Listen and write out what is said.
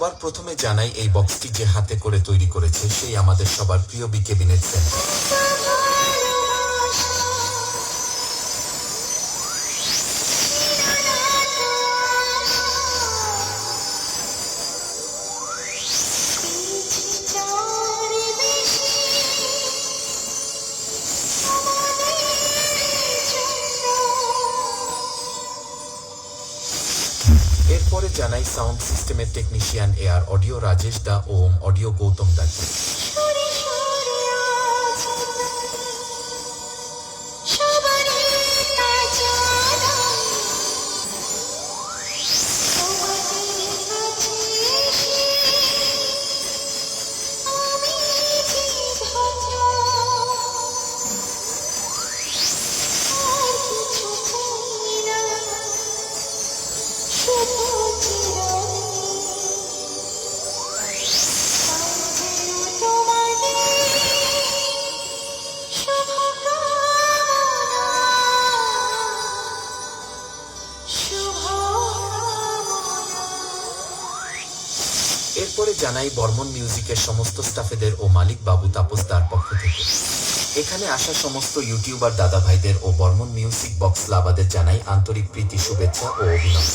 সবার প্রথমে জানাই এই বক্সটি যে হাতে করে তৈরি করেছে সেই আমাদের সবার প্রিয় বি ক্যাবিনেট সেন্টার। এরপরে জানাই সাউন্ড সিস্টেমের টেকনিশিয়ান এআর অডিও রাজেশ দা, ওম অডিও গৌতম দাকে। এরপরে জানাই বর্মন মিউজিকের সমস্ত স্টাফেদের ও মালিক বাবু তাপস দার পক্ষ থেকে। এখানে আসা সমস্ত ইউটিউবার দাদা ভাইদের ও বর্মন মিউজিক বক্স লাভাদের জানাই আন্তরিক প্রীতি, শুভেচ্ছা ও অভিনন্দন।